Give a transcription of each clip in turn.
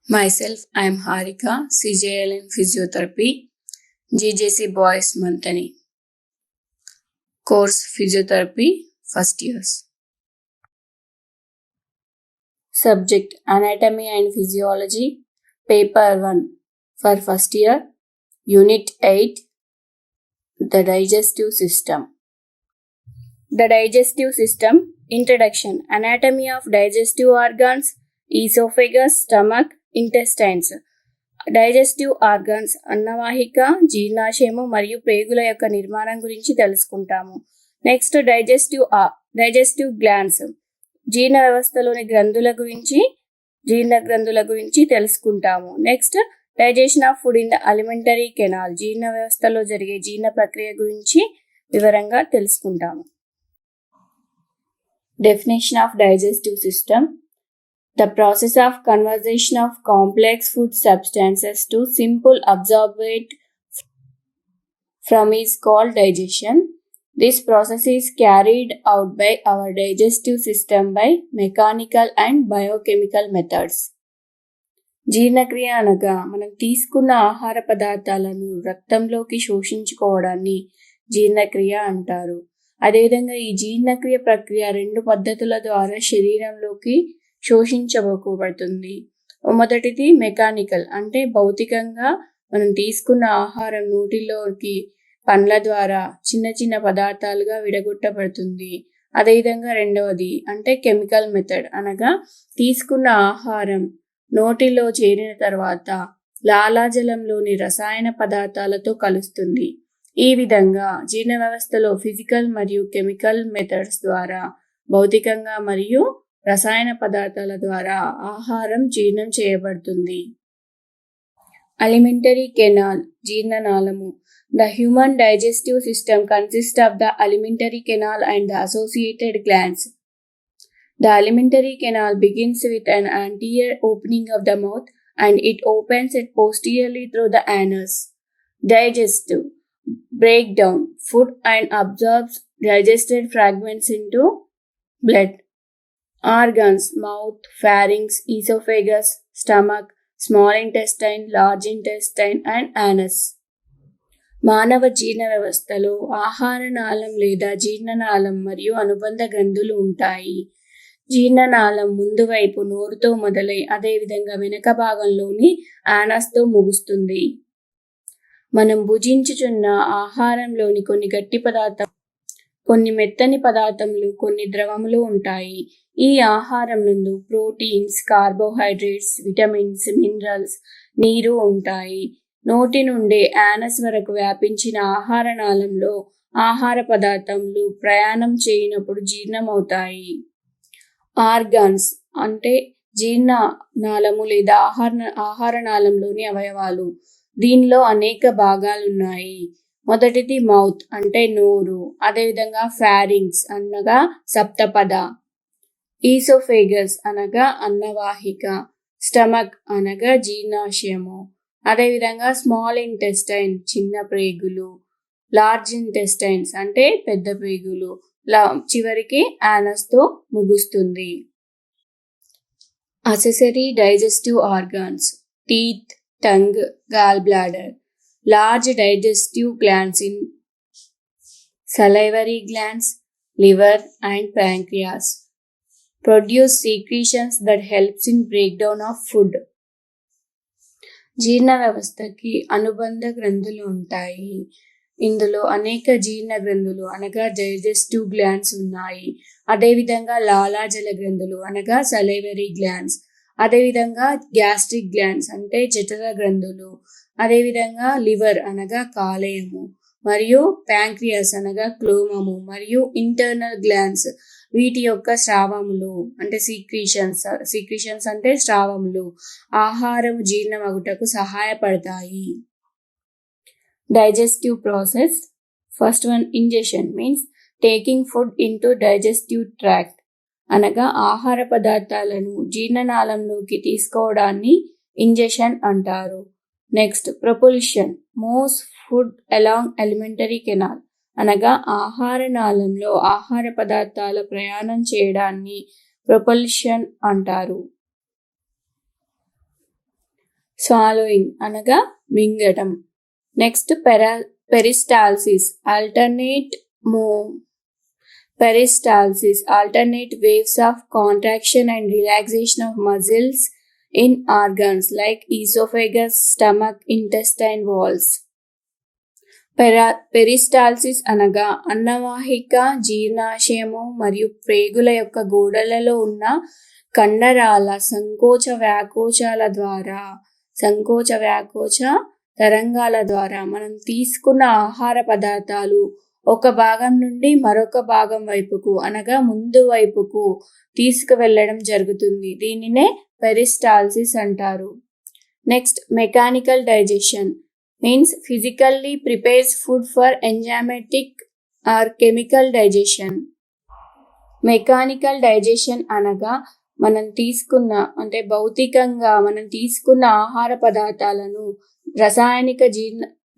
Myself, I am Harika, CJL in Physiotherapy, GJC Boys Mantani. Course Physiotherapy, first years. Subject Anatomy and Physiology, Paper 1 for first year, Unit 8, The Digestive System. The Digestive System, Introduction, Anatomy of Digestive Organs, Esophagus, Stomach, Intestines. Digestive organs అన్నవాహిక, జీర్ణాశయము మరియు ప్రేగుల యొక్క నిర్మాణం గురించి తెలుసుకుంటాము. Next digestive glands, జీర్ణ వ్యవస్థలోని జీర్ణ గ్రంథుల గురించి తెలుసుకుంటాము. Next digestion of food in the alimentary canal, జీర్ణ వ్యవస్థలో జరిగే జీర్ణ ప్రక్రియ గురించి వివరంగా తెలుసుకుంటాము. Definition of digestive system: the process of conversion of complex food substances to simple absorbate from is called digestion. This process is carried out by our digestive system by mechanical and biochemical methods. జీర్ణక్రియ అనగా మనం తీసుకున్న ఆహార పదార్థాలను రక్తంలోకి శోషించుకోవడాన్ని జీర్ణక్రియ అంటారు. అదేవిధంగా ఈ జీర్ణక్రియ ప్రక్రియ 2 పద్ధతుల ద్వారా శరీరంలోకి శోషించబడుతుంది. మొదటిది మెకానికల్, అంటే భౌతికంగా మనం తీసుకున్న ఆహారం నోటిలోకి పండ్ల ద్వారా చిన్న చిన్న పదార్థాలుగా విడగొట్టబడుతుంది. అదేవిధంగా రెండవది అంటే కెమికల్ మెథడ్, అనగా తీసుకున్న ఆహారం నోటిలో చేరిన తర్వాత లాలాజలంలోని రసాయన పదార్థాలతో కలుస్తుంది. ఈ విధంగా జీర్ణ వ్యవస్థలో ఫిజికల్ మరియు కెమికల్ మెథడ్స్ ద్వారా భౌతికంగా మరియు రసాయన పదార్థాల ద్వారా ఆహారం జీర్ణం చేయబడుతుంది. Alimentary canal, జీర్ణనాళము. The human digestive system consists of the alimentary canal and the associated glands. The alimentary canal begins with an anterior opening of the mouth and it opens it posteriorly through the anus. Digestive: break down food and absorbs digested fragments into blood. Organs: mouth, pharynx, esophagus, stomach, small intestine, large intestine and anus. మానవ జీర్ణ వ్యవస్థలో ఆహార నాళం లేదా జీర్ణనాళం మరియు అనుబంధ గ్రంథులు ఉంటాయి. జీర్ణనాళం ముందు వైపు నోరుతో మొదలై అదేవిధంగా వెనుక భాగంలోని యానస్తో ముగుస్తుంది. మనం భుజించుచున్న ఆహారంలోని కొన్ని గట్టి పదార్థం, కొన్ని మెత్తని పదార్థములు, కొన్ని ద్రవములు ఉంటాయి. ఈ ఆహారం నందు ప్రోటీన్స్, కార్బోహైడ్రేట్స్, విటమిన్స్, మినరల్స్, నీరు ఉంటాయి. నోటి నుండి యానస్ వరకు వ్యాపించిన ఆహార నాళంలో ఆహార పదార్థములు ప్రయాణం చేయనప్పుడు జీర్ణమవుతాయి. ఆర్గాన్స్ అంటే జీర్ణ నాళము లేదా ఆహార నాళంలోని అవయవాలు. దీనిలో అనేక భాగాలున్నాయి. మొదటిది మౌత్ అంటే నోరు, అదేవిధంగా ఫారింగ్స్ అనగా సప్తపద, ఈసోఫేగస్ అనగా అన్నవాహిక, స్టమక్ అనగా జీర్ణాశయము, అదేవిధంగా స్మాల్ ఇంటెస్టైన్ చిన్న ప్రేగులు, లార్జ్ ఇంటెస్టైన్స్ అంటే పెద్ద ప్రేగులు, చివరికి యానస్తో ముగుస్తుంది. Accessory digestive organs: teeth, tongue, gall bladder. Large digestive glands in salivary glands, liver and pancreas produce secretions that helps in breakdown of food. జీర్ణ వ్యవస్థకి అనుబంధ గ్రంథులు ఉంటాయి. ఇందులో అనేక జీర్ణ గ్రంథులు అనగా డైజెస్టివ్ గ్లాండ్స్ ఉన్నాయి. అదేవిధంగా లాలాజల గ్రంథులు అనగా సలైవరీ గ్లాండ్స్, అదేవిధంగా గ్యాస్ట్రిక్ గ్లాండ్స్ అంటే జఠర గ్రంథులు, అదేవిధంగా లివర్ అనగా కాలేయము, మరియు ప్యాంక్రియాస్ అనగా క్లోమము, మరియు ఇంటర్నల్ గ్లాండ్స్ వీటి యొక్క స్రావములు అంటే సీక్రీషన్స్ అంటే స్రావములు ఆహారం జీర్ణమగుటకు సహాయపడతాయి. Digestive process: first one ingestion means taking food into digestive tract, అనగా ఆహార పదార్థాలను జీర్ణనాళంలోకి తీసుకోవడాన్ని ఇంజెషన్ అంటారు. Next propulsion moves food along alimentary canal, అనగా ఆహార నాళంలో ఆహార పదార్థాల ప్రయాణం చేయడాన్ని ప్రొపల్షన్ అంటారు. స్వాలోయింగ్ అనగా మింగటం. Next peristalsis alternate waves of contraction and relaxation of muscles in organs like esophagus, stomach, intestine walls. Peristalsis అనగా అన్నవాహిక, జీర్ణాశయము మరియు ప్రేగుల యొక్క గోడలలో ఉన్న కండరాల సంకోచ వ్యాకోచ తరంగాల ద్వారా మనం తీసుకున్న ఆహార పదార్థాలు ఒక భాగం నుండి మరొక భాగం వైపుకు అనగా ముందు వైపుకు తీసుకువెళ్ళడం జరుగుతుంది. దీనినే పెరిస్టాల్సిస్ అంటారు. Next mechanical digestion means physically prepares food for enzymatic or chemical digestion. Mechanical digestion అనగా భౌతికంగా మనం తీసుకున్న ఆహార పదార్థాలను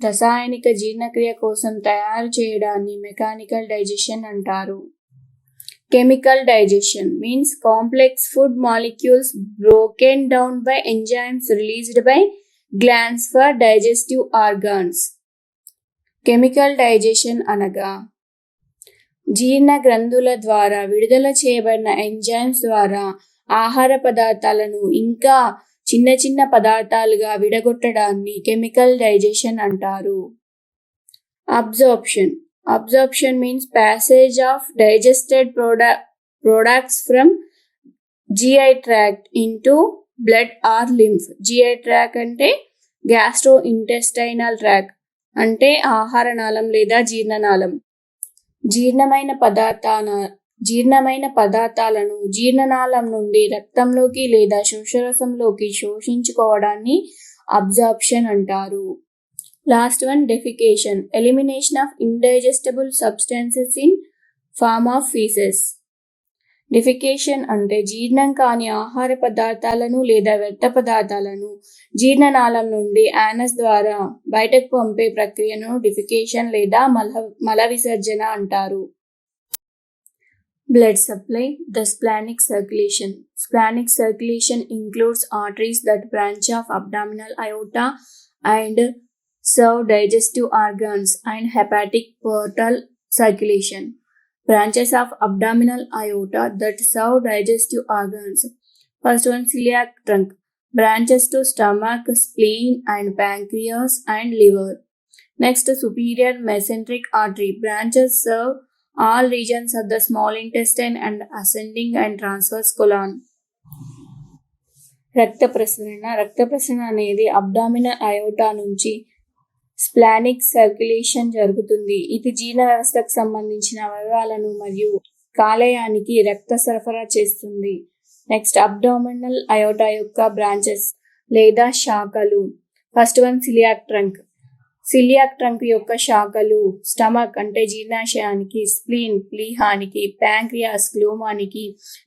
రసాయనిక జీర్ణక్రియ కోసం తయారు చేయడాన్ని మెకానికల్ డైజెషన్ అంటారు. Chemical digestion means complex food molecules broken down by enzymes released by glands for digestive organs. Chemical digestion అనగా జీర్ణ గ్రంథుల ద్వారా విడుదల చేయబడిన ఎంజైమ్స్ ద్వారా ఆహార పదార్థాలను ఇంకా చిన్న చిన్న పదార్థాలుగా విడగొట్టడాన్ని కెమికల్ డైజెషన్ అంటారు. Absorption means passage of digested products from GI tract into blood or lymph. GI tract అంటే గ్యాస్ట్రోఇంటెస్టైనల్ ట్రాక్ అంటే ఆహార నాళం లేదా జీర్ణనాళం. జీర్ణమైన పదార్థాలను జీర్ణనాళం నుండి రక్తంలోకి లేదా శోషరసంలోకి శోషించుకోవడాన్ని అబ్జార్ప్షన్ అంటారు. Last one defecation, elimination of indigestible substances in form of faeces. Defecation అంటే జీర్ణం కాని ఆహార పదార్థాలను లేదా వ్యర్థ పదార్థాలను జీర్ణనాళం నుండి యానస్ ద్వారా బయటకు పంపే ప్రక్రియను డెఫికేషన్ లేదా మల విసర్జన అంటారు. Blood supply. The splenic circulation. Splenic circulation includes arteries that branch off abdominal aorta and serve digestive organs, and hepatic portal circulation. Branches of abdominal aorta that serve digestive organs. First one, celiac trunk. Branches to stomach, spleen, and pancreas and liver. Next, superior mesenteric artery. Branches serve all regions of the small intestine and ascending and transverse colon. రక్త ప్రసరణ అనేది abdominal iota నుంచి స్ప్లానిక్ circulation జరుగుతుంది. ఇది జీర్ణ వ్యవస్థకు సంబంధించిన అవయవాలను మరియు కాలేయానికి రక్త సరఫరా చేస్తుంది. నెక్స్ట్, అబ్డామినల్ అయోటా యొక్క బ్రాంచెస్ లేదా శాఖలు. First one, coeliac trunk. Coeliac trunk యొక్క శాఖలు స్టమక్ అంటే జీర్ణాశయానికి, స్ప్లీన్ ప్లీహానికి, ప్యాంక్రియాస్ క్లోమానికి,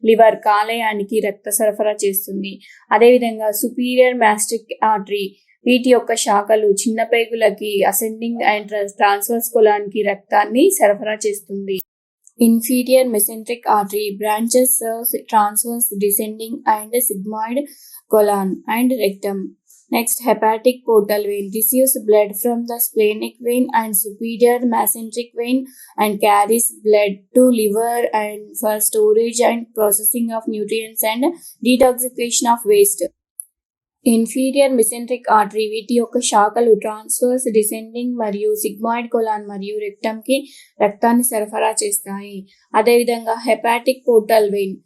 లివర్ కాలేయానికి రక్త సరఫరా చేస్తుంది. అదేవిధంగా సుపీరియర్ మ్యాస్టిక్ ఆర్టరీ, వీటి యొక్క శాఖలు చిన్న పేగులకి, అసెండింగ్ అండ్ ట్రాన్స్వర్స్ కొలాన్కి రక్తాన్ని సరఫరా చేస్తుంది. Inferior mesenteric artery branches serves transverse descending and sigmoid colon and rectum. Next, hepatic portal vein receives blood from the splenic vein and superior mesenteric vein and carries blood to liver and for storage and processing of nutrients and detoxification of waste. Inferior mesenteric artery వీటి యొక్క శాఖలు transverse descending మరియు sigmoid colon మరియు rectum కి రక్తాన్ని సరఫరా చేస్తాయి. అదేవిధంగా hepatic portal vein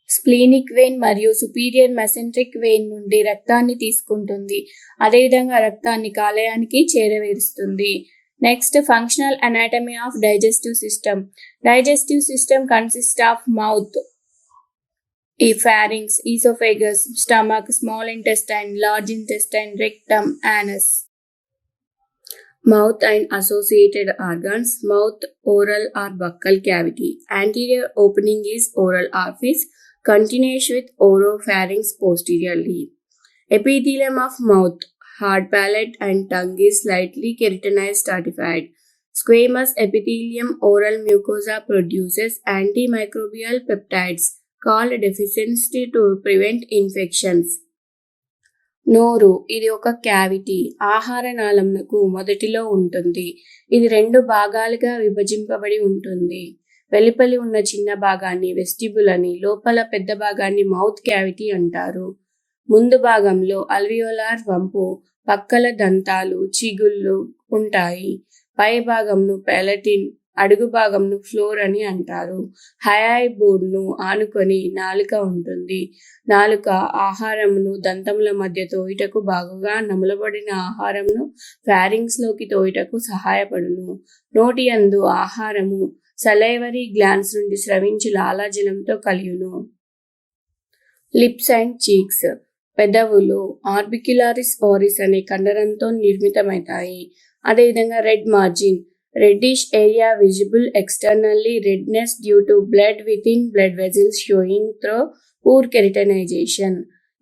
splenic vein మరియు సుపీరియర్ మెసెంట్రిక్ వెయిన్ నుండి రక్తాన్ని తీసుకుంటుంది. అదేవిధంగా రక్తాన్ని కాలేయానికి చేరవేరుస్తుంది. Next, functional anatomy of digestive system. Digestive system consist of mouth, pharynx, esophagus, stomach, small intestine, large intestine, rectum, anus. Mouth and associated organs. Mouth, oral or buccal cavity. Anterior opening is oral orifice, continuous with oropharynx posteriorly. Epithelium of mouth, hard palate and tongue is slightly keratinized stratified. Squamous epithelium oral mucosa produces antimicrobial peptides called deficiency to prevent infections. నోరు ఇది ఒక cavity. ఆహార నాళమునకు మొదటిలో ఉంటుంది. ఇది 2 భాగాలుగా విభజింపబడి ఉంటుంది. వెలుపలి ఉన్న చిన్న భాగాన్ని వెస్టిబ్యూల్ అని, లోపల పెద్ద భాగాన్ని మౌత్ క్యావిటీ అంటారు. ముందు భాగంలో అల్వియోలార్ వంపు, పక్కల దంతాలు, చిగుళ్ళు ఉంటాయి. పై భాగంను పాలటిన్, అడుగు భాగంను ఫ్లోర్ అని అంటారు. హయాయి బోర్డ్ను ఆనుకొని నాలుక ఉంటుంది. నాలుక ఆహారమును దంతముల మధ్య తోయుటకు బాగుగా నమలబడిన ఆహారమును ఫ్యారింగ్స్లోకి తోయుటకు సహాయపడును. నోటి యందు ఆహారము సలైవరీ గ్లాండ్స్ నుండి స్రవించి లాలాజలంతో కలియును. లిప్స్ అండ్ చీక్స్ పెదవులు ఆర్బిక్యులారిస్ ఓరిస్ అనే కండరంతో నిర్మితమవుతాయి. అదేవిధంగా red margin reddish area visible externally, redness due to blood within blood vessels showing through poor keratinization.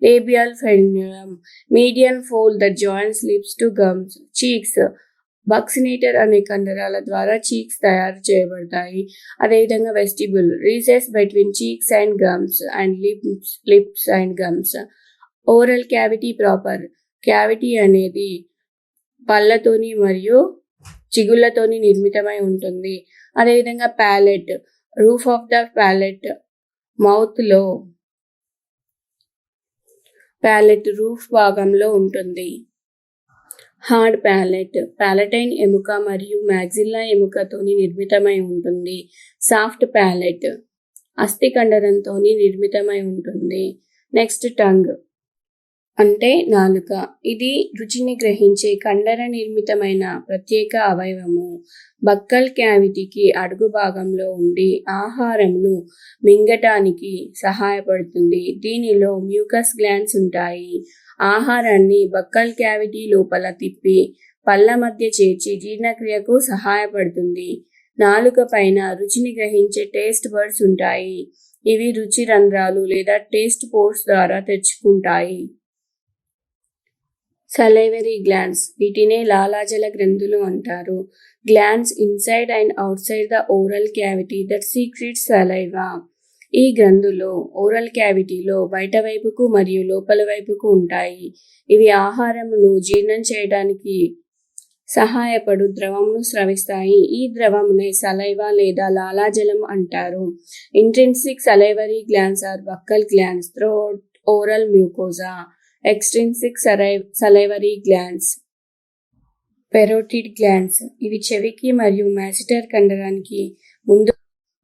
Labial frenulum median fold that joins lips to gums. Cheeks buccinator అనే కండరాల ద్వారా cheeks తయారు చేయబడతాయి. అదేవిధంగా vestibule recess between cheeks and gums and lips and gums. Oral cavity proper cavity అనేది పళ్ళతోని మరియు చిగుళ్లతోని నిర్మితమై ఉంటుంది. అదేవిధంగా palate roof of the palate మౌత్లో ప్యాలెట్ రూఫ్ భాగంలో ఉంటుంది. హార్డ్ ప్యాలెట్ ప్యాలటైన్ ఎముక మరియు మ్యాగ్జిల్లా ఎముకతోని నిర్మితమై ఉంటుంది. సాఫ్ట్ ప్యాలెట్ అస్థి కండరంతోని నిర్మితమై ఉంటుంది. నెక్స్ట్ టంగ్ అంటే నాలుక. ఇది రుచిని గ్రహించే కండర నిర్మితమైన ప్రత్యేక అవయవము. బక్కల్ క్యావిటీకి అడుగు భాగంలో ఉండి ఆహారంను మింగటానికి సహాయపడుతుంది. దీనిలో మ్యూకస్ గ్లాండ్స్ ఉంటాయి. ఆహారాన్ని బక్కల్ క్యావిటీ లోపల తిప్పి పళ్ళ మధ్య చేర్చి జీర్ణక్రియకు సహాయపడుతుంది. నాలుక పైన రుచిని గ్రహించే టేస్ట్ బర్డ్స్ ఉంటాయి. ఇవి రుచి రంధ్రాలు లేదా టేస్ట్ పోర్స్ ద్వారా తెరుచుకుంటాయి. సలైవరీ గ్లాండ్స్ వీటినే లాలాజల గ్రంథులు అంటారు. Glands inside and out side the oral cavity that secrets saliva. ఈ గ్రంథులు ఓరల్ క్యావిటీలో బయట వైపుకు మరియు లోపల వైపుకు ఉంటాయి. ఇవి ఆహారమును జీర్ణం చేయడానికి సహాయపడు ద్రవమును స్రవిస్తాయి. ఈ ద్రవమునే సలైవా లేదా లాలాజలం అంటారు. Intrinsic salivary glands are buccal glands throughout oral mucosa. Extrinsic salivary glands parotid glands ఇవి చెవికి మరియు మ్యాసిటర్ కండరానికి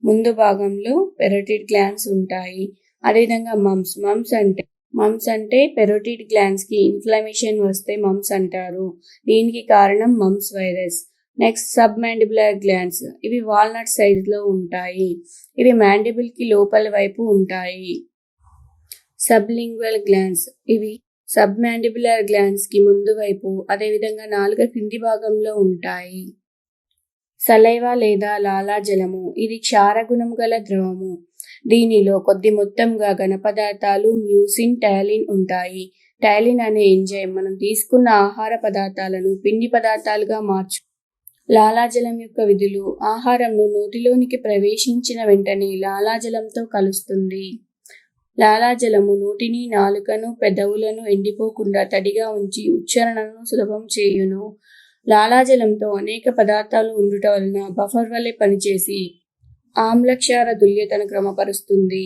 ముందు భాగంలో పెరోటిడ్ గ్లాండ్స్ ఉంటాయి. అదేవిధంగా మమ్స్ అంటే పెరోటిడ్ గ్లాండ్స్ కి ఇన్ఫ్లమేషన్ వస్తే మమ్స్ అంటారు. దీనికి కారణం mumps virus. Next sub mandibular glands ఇవి వాల్నట్ సైజ్ లో ఉంటాయి. ఇవి మ్యాండిబుల్ కి లోపల వైపు ఉంటాయి. సబ్లింగ్వల్ గ్లాండ్స్ ఇవి సబ్ మ్యాండిబులర్ గ్లాండ్స్ కి ముందు వైపు అదేవిధంగా నాలుక క్రింది భాగంలో ఉంటాయి. సలైవా లేదా లాలాజలము ఇది క్షారగుణం గల ద్రవము. దీనిలో కొద్ది మొత్తంగా ఘన పదార్థాలు మ్యూసిన్, టాలిన్ ఉంటాయి. టాలిన్ అనే ఎంజైమ్ మనం తీసుకున్న ఆహార పదార్థాలను పిండి పదార్థాలుగా లాలాజలం యొక్క విధులు ఆహారంను నోటిలోనికి ప్రవేశించిన వెంటనే లాలాజలంతో కలుస్తుంది. లాలాజలము నోటిని, నాలుకను, పెదవులను ఎండిపోకుండా తడిగా ఉంచి ఉచ్చారణను సులభం చేయును. లాలాజలంతో అనేక పదార్థాలు ఉండుట వలన బఫర్ వలె పనిచేసి ఆమ్లక్షార తుల్యతను క్రమపరుస్తుంది.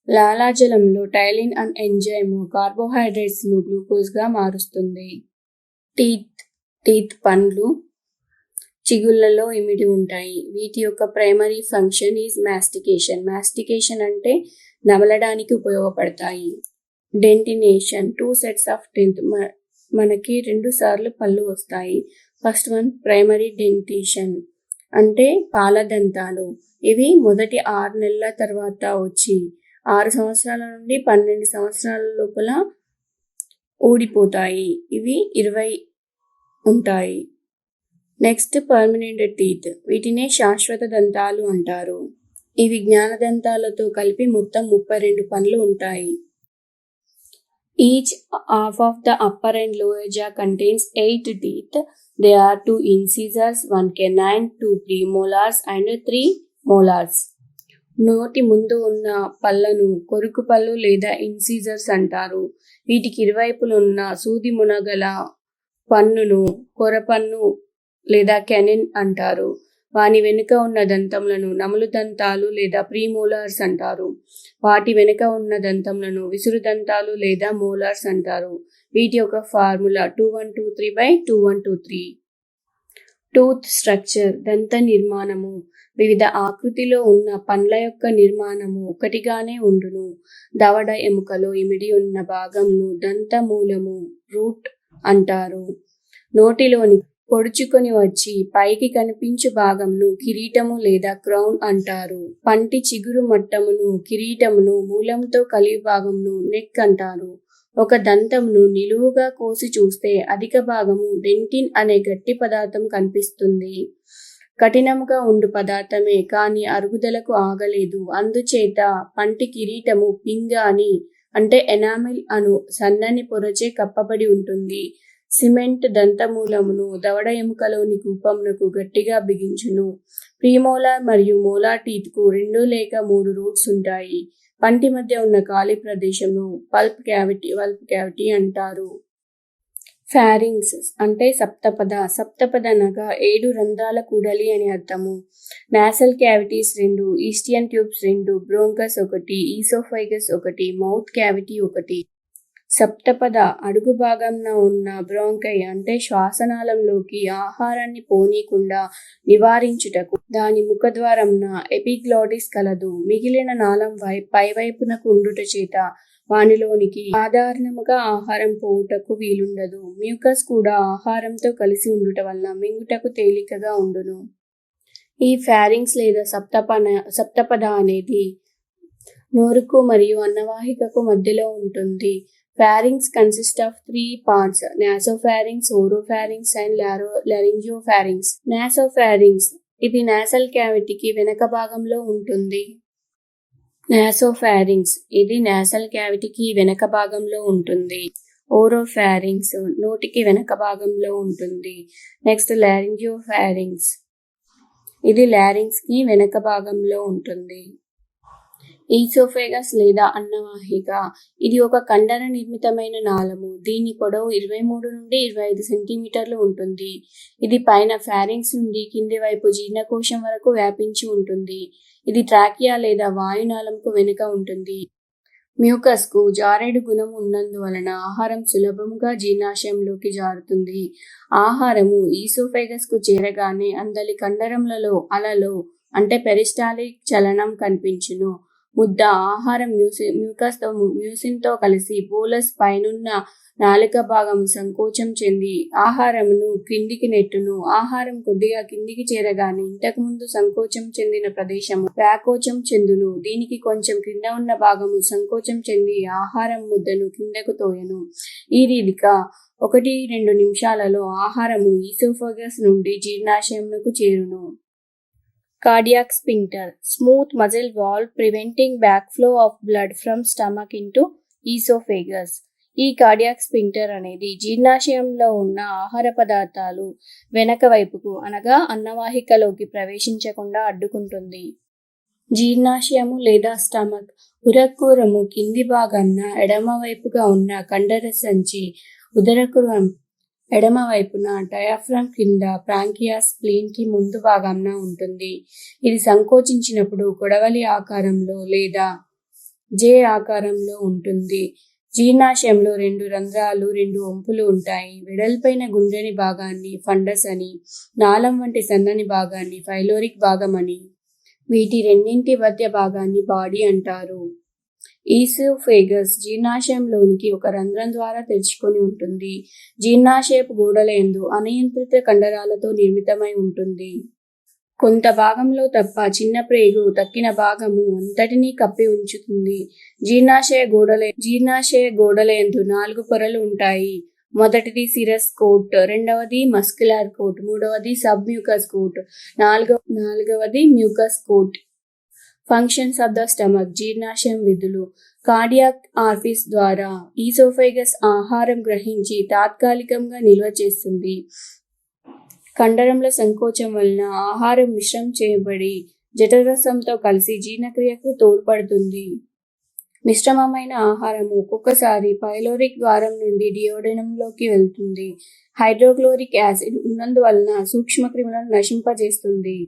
లాలాజలంలో టైలిన్ అన్ ఎంజైమ్ కార్బోహైడ్రేట్స్ ను గ్లూకోజ్ గా మారుస్తుంది. టీత్ పండ్లు చిగుళ్లలో ఇమిడి ఉంటాయి. వీటి యొక్క primary function is mastication. Mastication అంటే నమలడానికి ఉపయోగపడతాయి. డెంటినేషన్ 2 sets ఆఫ్ టీత్ మనకి 2 సార్లు పళ్ళు వస్తాయి. ఫస్ట్ వన్ ప్రైమరీ డెంటిషన్ అంటే పాలదంతాలు. ఇవి మొదటి 6 నెలల తర్వాత వచ్చి 6 సంవత్సరాల నుండి 12 సంవత్సరాల లోపల ఊడిపోతాయి. ఇవి 20 ఉంటాయి. నెక్స్ట్ పర్మనెంట్ టీత్ వీటినే శాశ్వత దంతాలు అంటారు. ఇవి జ్ఞానదంతాలతో కలిపి మొత్తం 32 పళ్ళు ఉంటాయి. Each half of the upper and lower జా contains 8 teeth. They are 2 incisors, 1 canine, 2 premolars and 3 molars. నోటి ముందు ఉన్న పళ్లను కొరుకు పళ్ళు లేదా ఇన్సిజర్స్ అంటారు. వీటికి ఇరువైపులున్న సూది మునగల పన్నును కొరపన్ను లేదా కెనిన్ అంటారు. వాని వెనుక ఉన్న దంతములను నములు దంతాలు లేదా ప్రీమోలార్స్ అంటారు. వాటి వెనుక ఉన్న దంతములను విసురు దంతాలు లేదా మోలార్స్ అంటారు. వీటి యొక్క ఫార్ములా 2123/2123. టూత్ స్ట్రక్చర్ దంత నిర్మాణము. వివిధ ఆకృతిలో ఉన్న పండ్ల యొక్క నిర్మాణము ఒకటిగానే ఉండును. దవడ ఎముకలో ఇమిడి ఉన్న భాగంను దంత మూలము రూట్ అంటారు. నోటిలోని పొడుచుకొని వచ్చి పైకి కనిపించు భాగంను కిరీటము లేదా క్రౌన్ అంటారు. పంటి చిగురు మట్టమును కిరీటమును మూలంతో కలిగి భాగంను నెక్ అంటారు. ఒక దంతంను నిలువుగా కోసి చూస్తే అధిక భాగము డెంటిన్ అనే గట్టి పదార్థం కనిపిస్తుంది. కఠినముగా ఉండు పదార్థమే కానీ అరుగుదలకు ఆగలేదు. అందుచేత పంటి కిరీటము పింగాణి అంటే ఎనామిల్ అను సన్నని పొరచే కప్పబడి ఉంటుంది. సిమెంట్ దంతమూలమును దవడ ఎముకలోని కూపమునకు గట్టిగా బిగించును. ప్రీమోలార్ మరియు మోలార్ టీత్ కు 2 లేక 3 రూట్స్ ఉంటాయి. పంటి మధ్య ఉన్న ఖాళీ ప్రదేశంను పల్ప్ క్యావిటీ అంటారు. ఫారింగ్స్ అంటే సప్తపద. సప్తపద అనగా 7 రంధ్రాల కూడలి అని అర్థము. Nasal cavities 2, Eustachian tubes 2, bronchus 1, oesophagus 1, mouth cavity 1. సప్తపద అడుగు భాగంన ఉన్న బ్రోంకై అంటే శ్వాసనాళంలోకి ఆహారాన్ని పోనీకుండా నివారించుటకు దాని ముఖద్వారంన ఎపిగ్లాటిస్ కలదు. మిగిలిన నాళం పైవైపునకు ఉండుట చేత వానిలోనికి సాధారణముగా ఆహారం పోవుటకు వీలుండదు. మ్యూకస్ కూడా ఆహారంతో కలిసి ఉండుట వలన మింగుటకు తేలికగా ఉండును. ఈ ఫారింగ్స్ లేదా సప్తపద అనేది నోరుకు మరియు అన్నవాహికకు మధ్యలో ఉంటుంది. Pharynx consists of 3 parts: nasopharynx, oropharynx and laryngopharynx. Nasopharynx ఇది nasal cavityకి వెనక భాగంలో ఉంటుంది. Nasopharynx ఇది nasal cavityకి వెనక భాగంలో ఉంటుంది. Oropharynx నోటికి వెనక భాగంలో ఉంటుంది. నెక్స్ట్ laryngopharynx ఇది లారింగ్స్కి వెనక భాగంలో ఉంటుంది. ఈసోఫేగస్ లేదా అన్నవాహిక ఇది ఒక కండర నిర్మితమైన నాళము. దీని పొడవు 23 నుండి 25 సెంటీమీటర్లు ఉంటుంది. ఇది పైన ఫారింగ్స్ నుండి కింది వైపు జీర్ణకోశం వరకు వ్యాపించి ఉంటుంది. ఇది ట్రాకియా లేదా వాయునాళంకు వెనుక ఉంటుంది. మ్యూకస్ కు జారేడు గుణం ఉన్నందువలన ఆహారం సులభముగా జీర్ణాశయంలోకి జారుతుంది. ఆహారము ఈసోఫేగస్ కు చేరగానే అందలి కండరములలో అలలో అంటే పెరిస్టాలిక్ చలనం కనిపించును. ముద్ద ఆహారం మ్యూసిన్తో కలిసి బోలస్ పైనున్న నాలుక భాగం సంకోచం చెంది ఆహారమును క్రిందికి నెట్టును. ఆహారం కొద్దిగా కిందికి చేరగానే ఇంతకుముందు సంకోచం చెందిన ప్రదేశము వ్యాకోచం చెందును. దీనికి కొంచెం క్రింద ఉన్న భాగము సంకోచం చెంది ఆహారం ముద్దను కిందకు తోయను. ఈ రీతిగా 1-2 నిమిషాలలో ఆహారము ఈసోఫాగస్ నుండి జీర్ణాశయమునకు చేరును. Cardiac sphincter, smooth muscle valve preventing backflow of blood from stomach into esophagus. ఈ కార్డియాక్ స్పింక్టర్ అనేది జీర్ణాశయంలో ఉన్న ఆహార పదార్థాలు వెనక వైపుకు అనగా అన్నవాహికలోకి ప్రవేశించకుండా అడ్డుకుంటుంది. జీర్ణాశయము లేదా స్టమక్ ఉదరకురము కింది భాగాన ఎడమ వైపుగా ఉన్న కండర సంచి, ఉదరకురం ఎడమ వైపున డయాఫ్రామ్ కింద ప్రాంకియాస్ స్ప్లీన్ కి ముందు భాగాన ఉంటుంది. ఇది సంకోచించినప్పుడు కొడవలి ఆకారంలో లేదా జే ఆకారంలో ఉంటుంది. జీర్ణాశయంలో 2 రంధ్రాలు 2 వంపులు ఉంటాయి. వెడల్పైన గుండ్రని భాగాన్ని ఫండస్ అని, నాళం వంటి సన్నని భాగాన్ని ఫైలోరిక్ భాగం అని, వీటి రెండింటి మధ్య భాగాన్ని బాడీ అంటారు. ఈసోఫేగస్ జీర్ణాశయంలోనికి ఒక రంధ్రం ద్వారా తెరుచుకొని ఉంటుంది. జీర్ణాశయపు గోడలందు అనియంత్రిత కండరాలతో నిర్మితమై ఉంటుంది. కొంత భాగంలో తప్ప చిన్న ప్రేగు తక్కిన భాగము అంతటినీ కప్పి ఉంచుతుంది. జీర్ణాశయ గోడలందు 4 పొరలు ఉంటాయి. మొదటిది సిరస్ కోట్, రెండవది మస్క్యులర్ కోట్, మూడవది సబ్ మ్యూకస్ కోట్, నాలుగవది mucous coat. Functions of the stomach జీర్ణాశయం విధులు. కార్డియాక్ ఆర్ఫీస్ ద్వారా ఈసోఫేగస్ ఆహారం గ్రహించి తాత్కాలికంగా నిల్వ చేస్తుంది. కండరముల సంకోచం వలన ఆహారం మిశ్రం చేయబడి జఠరరసంతో కలిసి జీర్ణక్రియకు తోడ్పడుతుంది. మిశ్రమమైన ఆహారము ఒక్కొక్కసారి పైలోరిక్ ద్వారం నుండి డియోడెనంలోకి వెళ్తుంది. హైడ్రోక్లోరిక్ యాసిడ్ ఉన్నందువలన సూక్ష్మక్రిములను నశింపజేస్తుంది.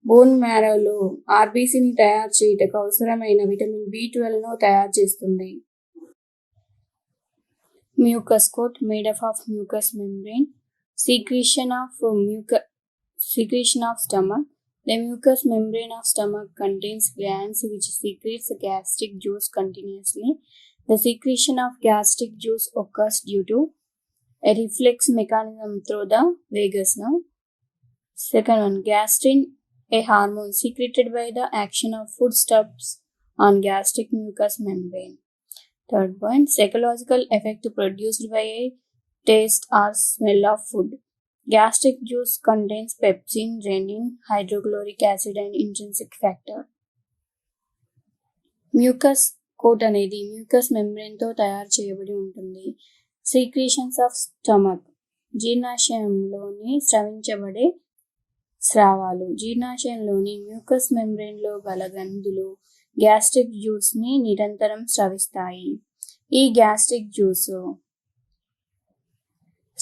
బోన్ మ్యారోలో ఆర్బీసీని తయారు చేయుటకు అవసరమైన విటమిన్ B12ను తయారు చేస్తుంది. Mucus coat made up of mucous membrane. Secretion of stomach. The mucous membrane of stomach contains glands which secretes gastric juice continuously. The secretion of gastric juice occurs due to a reflex mechanism through the vagus nerve. Second one, gastrin, a hormone secreted by the action of foodstuffs on gastric mucous membrane. Third point, psychological effect produced by a taste or smell of food. Gastric juice contains pepsin, renin, hydrochloric acid and intrinsic factor. Mucus coat అనేది mucus మెంబ్రెయిన్తో తయారు చేయబడి ఉంటుంది. Secretions of stomach, జీర్ణాశయంలోని స్రవించబడే స్రావాలు. జీర్ణాశయంలోని mucus మెంబ్రెయిన్లో గల గ్రంథులు గ్యాస్ట్రిక్ జ్యూస్ని నిరంతరం స్రవిస్తాయి. ఈ గ్యాస్ట్రిక్ జ్యూస్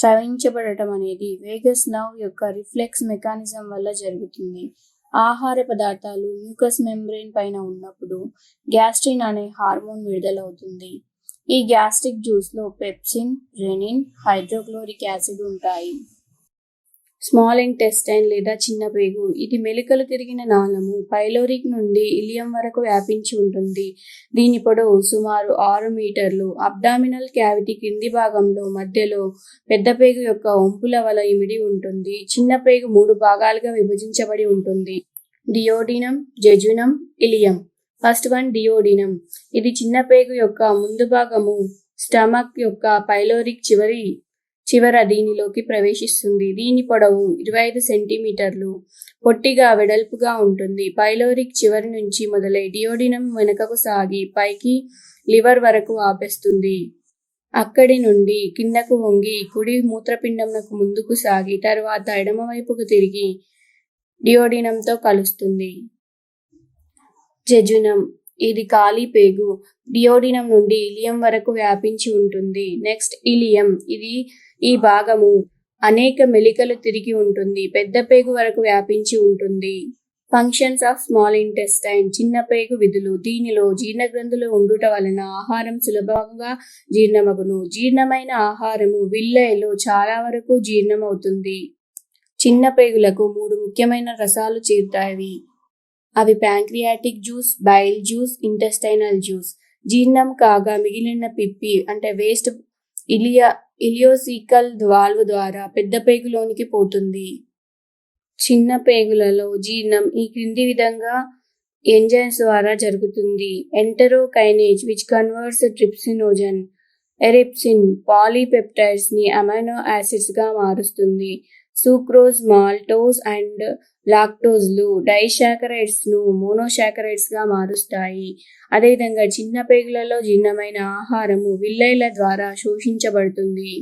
స్రవించబడటం అనేది వేగస్ నర్వ్ యొక్క రిఫ్లెక్స్ మెకానిజం వల్ల జరుగుతుంది. ఆహార పదార్థాలు మ్యూకస్ మెంబ్రెయిన్ పైన ఉన్నప్పుడు గ్యాస్ట్రిన్ అనే హార్మోన్ విడుదలవుతుంది. ఈ గ్యాస్ట్రిక్ జ్యూస్లో పెప్సిన్, రెనిన్, హైడ్రోక్లోరిక్ యాసిడ్ ఉంటాయి. స్మాల్ ఇంటెస్టైన్ లేదా చిన్న పేగు, ఇది మెలికలు తిరిగిన నాళము పైలోరిక్ నుండి ఇలియం వరకు వ్యాపించి ఉంటుంది. దీని పొడవు సుమారు 6 మీటర్లు. అబ్డామినల్ క్యావిటీ క్రింది భాగంలో మధ్యలో పెద్ద పేగు యొక్క వంపుల వల ఇమిడి ఉంటుంది. చిన్న పేగు 3 భాగాలుగా విభజించబడి ఉంటుంది. Duodenum, jejunum, ileum. First one duodenum. ఇది చిన్న పేగు యొక్క ముందు భాగము స్టమక్ యొక్క పైలోరిక్ చివర దీనిలోకి ప్రవేశిస్తుంది. దీని పొడవు 25 సెంటీమీటర్లు. పొట్టిగా వెడల్పుగా ఉంటుంది. పైలోరిక్ చివరి నుంచి మొదలై డియోడినం వెనుకకు సాగి పైకి లివర్ వరకు ఆపేస్తుంది. అక్కడి నుండి కిందకు వంగి కుడి మూత్రపిండంకు ముందుకు సాగి తరువాత ఎడమవైపుకు తిరిగి డియోడినంతో కలుస్తుంది. జెజునం, ఇది ఖాళీ పేగు. డియోడినం నుండి ఇలియం వరకు వ్యాపించి ఉంటుంది. నెక్స్ట్ ఇలియం, ఈ భాగము అనేక మెలికలు తిరిగి ఉంటుంది. పెద్ద పేగు వరకు వ్యాపించి ఉంటుంది. ఫంక్షన్స్ ఆఫ్ స్మాల్ ఇంటెస్టైన్, చిన్న పేగు విధులు. దీనిలో జీర్ణగ్రంథులు ఉండుట వలన ఆహారం సులభంగా జీర్ణమగును. జీర్ణమైన ఆహారము విల్లైలో చాలా వరకు జీర్ణమవుతుంది. చిన్న పేగులకు 3 ముఖ్యమైన రసాలు చేరుతాయి. అవి pancreatic juice, bile juice, intestinal juice. జీర్ణం కాగా మిగిలిన పిప్పి అంటే వేస్ట్ ఇలియోసికల్ వాల్వ్ ద్వారా పెద్ద పేగులోనికి పోతుంది. చిన్న పేగులలో జీర్ణం ఈ క్రింది విధంగా ఎంజైమ్స్ ద్వారా జరుగుతుంది. Enterokinase which converts trypsinogen, erepsin, polypeptides ని అమైనో యాసిడ్స్ గా మారుస్తుంది. సూక్రోజ్, మాల్టోజ్ అండ్ లాక్టోజ్లు డైసాకరైడ్స్ ను మోనోసాకరైడ్స్ గా మారుస్తాయి. అదేవిధంగా చిన్న పేగులలో జీర్ణమైన ఆహారము విల్లైల ద్వారా శోషించబడుతుంది.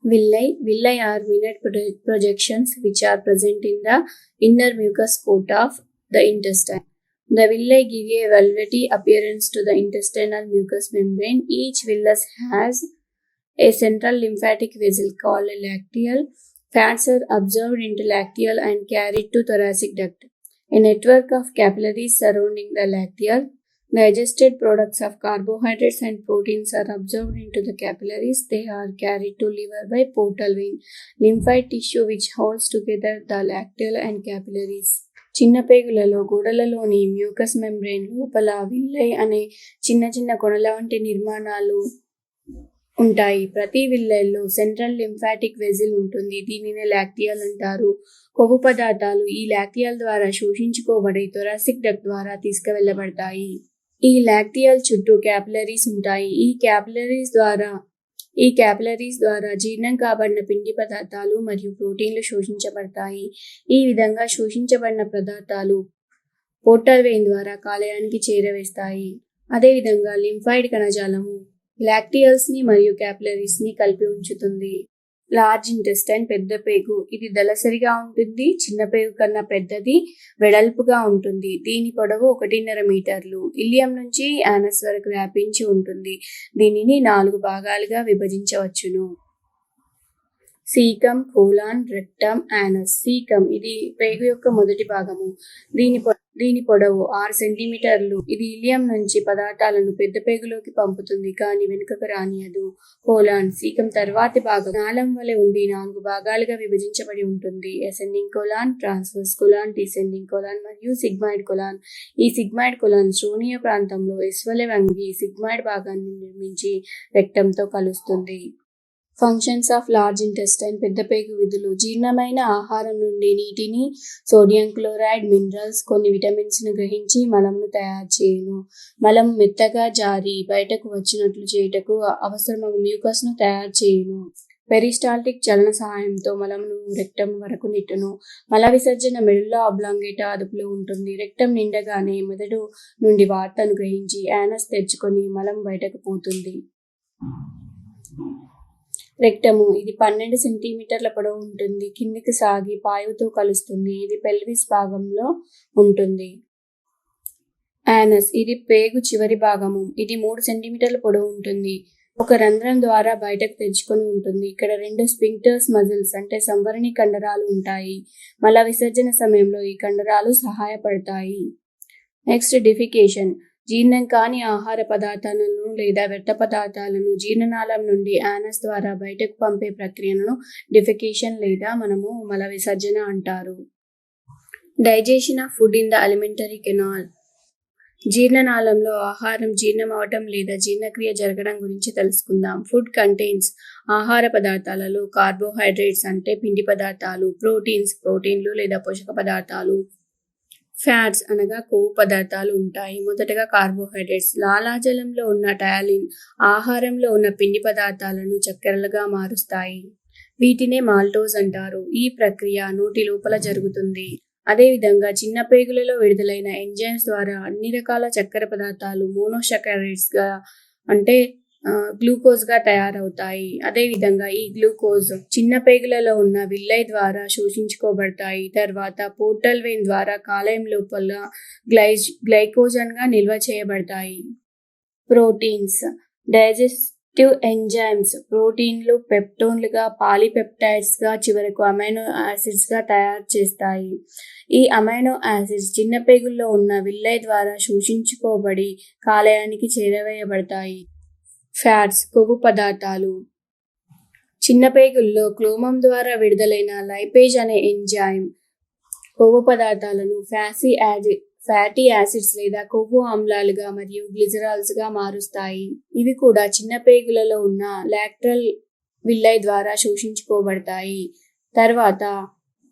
Villi are minute projections which are present in the inner mucous coat of the intestine. The villi give a velvety appearance to the intestinal mucous membrane. Each villus has a central lymphatic vessel called a lacteal. Fats are absorbed into lacteal and carried to thoracic duct. A network of capillaries surrounding the lacteal. Digested products of carbohydrates and proteins are absorbed into the capillaries. They are carried to liver by portal vein, lymphoid tissue which holds together the lacteal and capillaries. చిన్న పేగులలో గోడలలోని mucus membrane లోపల విల్లై అనే చిన్న చిన్న కొనల వంటి నిర్మాణాలు ఉంటాయి. ప్రతి విల్లైలో central lymphatic వెజిల్ ఉంటుంది. దీనిని లాక్టియల్ అంటారు. కొవ్వు పదార్థాలు ఈ లాక్టియల్ ద్వారా శోషించుకోబడి థొరాసిక్ డక్ట్ ద్వారా తీసుకువెళ్ళబడతాయి. ఈ లాక్టియల్ చుట్టూ క్యాపిలరీస్ ఉంటాయి. ఈ క్యాపిలరీస్ ద్వారా జీర్ణం కాబడిన పిండి పదార్థాలు మరియు ప్రోటీన్లు శోషించబడతాయి. ఈ విధంగా శోషించబడిన పదార్థాలు పోర్టల్ వెయిన్ ద్వారా కాలేయానికి చేరవేస్తాయి. అదేవిధంగా లింఫాయిడ్ కణజాలము లాక్టియల్స్ ని మరియు క్యాపిలరీస్ ని కలిపి ఉంచుతుంది. లార్జ్ ఇంటెస్టైన్ పెద్ద పేగు. ఇది దళసరిగా ఉంటుంది, చిన్న పేగు కన్నా పెద్దది, వెడల్పుగా ఉంటుంది. దీని పొడవు 1.5 మీటర్లు. ఇలియం నుంచి యానస్ వరకు వ్యాపించి ఉంటుంది. దీనిని 4 భాగాలుగా విభజించవచ్చును. Caecum, colon, rectum, anus. Caecum ఇది పేగు యొక్క మొదటి భాగము. దీని పొడవు 6 సెంటీమీటర్లు. ఇది ఇలియం నుంచి పదార్థాలను పెద్ద పేగులోకి పంపుతుంది, కానీ వెనుకకు రానియదు. కోలాన్ సీకం తర్వాతి భాగం నాళం వలె ఉండి 4 భాగాలుగా విభజించబడి ఉంటుంది. Ascending colon, transverse colon, descending colon మరియు సిగ్మాయిడ్ కోలాన్. ఈ సిగ్మాయిడ్ కోలాన్ శ్రోణీయ ప్రాంతంలో ఎస్ వలె వంగి సిగ్మాయిడ్ భాగాన్ని నిర్మించి రెక్టంతో కలుస్తుంది. ఫంక్షన్స్ ఆఫ్ లార్జ్ ఇంటెస్టైన్ పెద్ద పేగు విధులు. జీర్ణమైన ఆహారం నుండి నీటిని, సోడియం క్లోరైడ్, మినరల్స్, కొన్ని విటమిన్స్ను గ్రహించి మలంను తయారు చేయును. మలం మెత్తగా జారి బయటకు వచ్చినట్లు చేయుటకు అవసరమగు మ్యూకస్ను తయారు చేయును. పెరిస్టాల్టిక్ చలన సహాయంతో మలమును రెక్టం వరకు నెట్టును. మల విసర్జన మెడుల్లా ఆబ్లాంగేటా అదుపులో ఉంటుంది. రెక్టం నిండగానే మెదడు నుండి వార్తను గ్రహించి యానస్ తెరుచుకొని మలం బయటకు పోతుంది. రెక్టము ఇది 12 సెంటీమీటర్ల పొడవు ఉంటుంది. కిందికి సాగి పాయువుతో కలుస్తుంది. ఇది పెల్విస్ భాగంలో ఉంటుంది. యానస్ ఇది పేగు చివరి భాగము. ఇది 3 సెంటీమీటర్ల పొడవు ఉంటుంది. ఒక రంధ్రం ద్వారా బయటకు తెరుచుకొని ఉంటుంది. ఇక్కడ 2 స్పింక్టర్స్ మజిల్స్ అంటే సంవరణి కండరాలు ఉంటాయి. మల విసర్జన సమయంలో ఈ కండరాలు సహాయపడతాయి. Next defecation. జీర్ణం కాని ఆహార పదార్థాలను లేదా వ్యర్థ పదార్థాలను జీర్ణనాళం నుండి యానస్ ద్వారా బయటకు పంపే ప్రక్రియను డిఫికేషన్ లేదా మనము మల విసర్జన అంటారు. Digestion of food in the alimentary canal. జీర్ణనాళంలో ఆహారం జీర్ణం అవటం లేదా జీర్ణక్రియ జరగడం గురించి తెలుసుకుందాం. ఫుడ్ కంటైన్స్ ఆహార పదార్థాలలో కార్బోహైడ్రేట్స్ అంటే పిండి పదార్థాలు, ప్రోటీన్లు లేదా పోషక పదార్థాలు, ఫ్యాట్స్ అనగా కొవ్వు పదార్థాలు ఉంటాయి. మొదటగా కార్బోహైడ్రేట్స్. లాలాజలంలో ఉన్న టయాలిన్ ఆహారంలో ఉన్న పిండి పదార్థాలను చక్కెరలుగా మారుస్తాయి. వీటినే మాల్టోజ్ అంటారు. ఈ ప్రక్రియ నోటి లోపల జరుగుతుంది. అదేవిధంగా చిన్న పేగులలో విడుదలైన ఎంజైమ్స్ ద్వారా అన్ని రకాల చక్కెర పదార్థాలు మోనోసాకరైడ్స్గా అంటే గ్లూకోజ్గా తయారవుతాయి. అదేవిధంగా ఈ గ్లూకోజ్ చిన్న పేగులలో ఉన్న విల్లై ద్వారా శోషించుకోబడతాయి. తర్వాత పోర్టల్ వెయిన్ ద్వారా కాలేయం లోపల గ్లైకోజన్గా నిల్వ చేయబడతాయి. ప్రోటీన్స్ డైజెస్టివ్ ఎంజైమ్స్ ప్రోటీన్లు పెప్టోన్లుగా, పాలీపెప్టైడ్స్గా, చివరకు అమైనో యాసిడ్స్గా తయారు చేస్తాయి. ఈ అమైనో యాసిడ్స్ చిన్న పేగుల్లో ఉన్న విల్లై ద్వారా శోషించుకోబడి కాలేయానికి చేరవేయబడతాయి. ఫ్యాట్స్ కొవ్వు పదార్థాలు. చిన్న పేగుల్లో క్లోమం ద్వారా విడుదలైన లైపేజ్ అనే ఎంజైమ్ కొవ్వు పదార్థాలను ఫ్యాటీ యాసిడ్స్ లేదా కొవ్వు ఆమ్లాలుగా మరియు గ్లిజరాల్స్గా మారుస్తాయి. ఇవి కూడా చిన్న పేగులలో ఉన్న లాక్టల్ విల్లై ద్వారా శోషించుకోబడతాయి. తర్వాత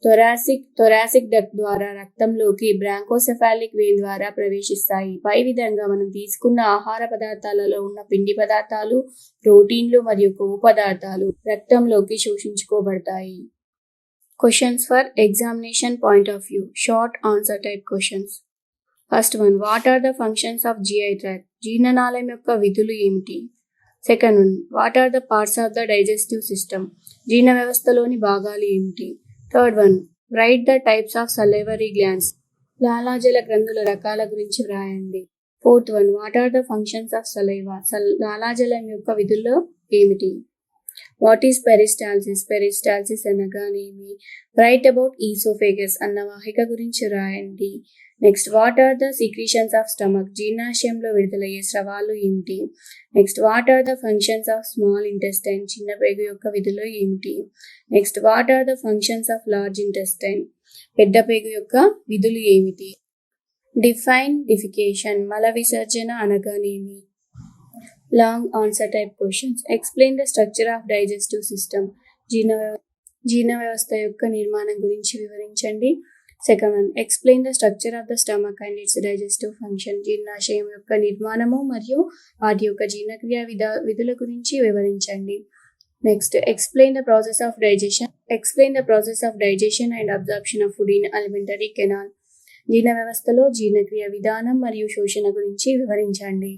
థొరాసిక్ డక్ట్ ద్వారా రక్తంలోకి బ్రాంకోసెఫాలిక్ వెయిన్ ద్వారా ప్రవేశిస్తాయి. పై విధంగా మనం తీసుకున్న ఆహార పదార్థాలలో ఉన్న పిండి పదార్థాలు, ప్రోటీన్లు మరియు కొవ్వు పదార్థాలు రక్తంలోకి శోషించుకోబడతాయి. Questions for examination point of view. Short answer type questions. First one, what are the functions of GI tract? జీర్ణనాళం యొక్క విధులు ఏమిటి? Second one, what are the parts of the digestive system? జీర్ణ వ్యవస్థలోని భాగాలు ఏమిటి? Third one, write the types of salivary glands. లాలాజల గ్రంథుల రకాల గురించి వ్రాయండి. Fourth one, what are the functions of saliva? లాలాజలం యొక్క విధుల్లో ఏమిటి? What is peristalsis? పెరిస్టాల్సిస్ అనగానేమి? రైట్ అబౌట్ ఈసోఫేగస్ అన్న వాహిక గురించి రాయండి. Next, what are the secretions of stomach? జీర్ణాశయంలో విడుదలయ్యే స్రవాలు ఏమిటి? Next, what are the functions of small intestine? చిన్న పేగు యొక్క విధులు ఏమిటి? Next, what are the functions of large intestine? పెద్ద పేగు యొక్క విధులు ఏమిటి? Define defecation. మల విసర్జన అనగానేమి? Long answer type questions. Explain the structure of digestive system. జీర్ణ వ్యవస్థ యొక్క నిర్మాణం గురించి వివరించండి. Second one, explain the structure of the stomach and its digestive function. జీర్ణాశయం యొక్క నిర్మాణము మరియు వాటి యొక్క జీర్ణక్రియ విధుల గురించి వివరించండి. Next, explain the process of digestion. Explain the process of digestion and absorption of food in alimentary canal. జీర్ణ వ్యవస్థలో జీర్ణక్రియ విధానం మరియు శోషణ గురించి వివరించండి.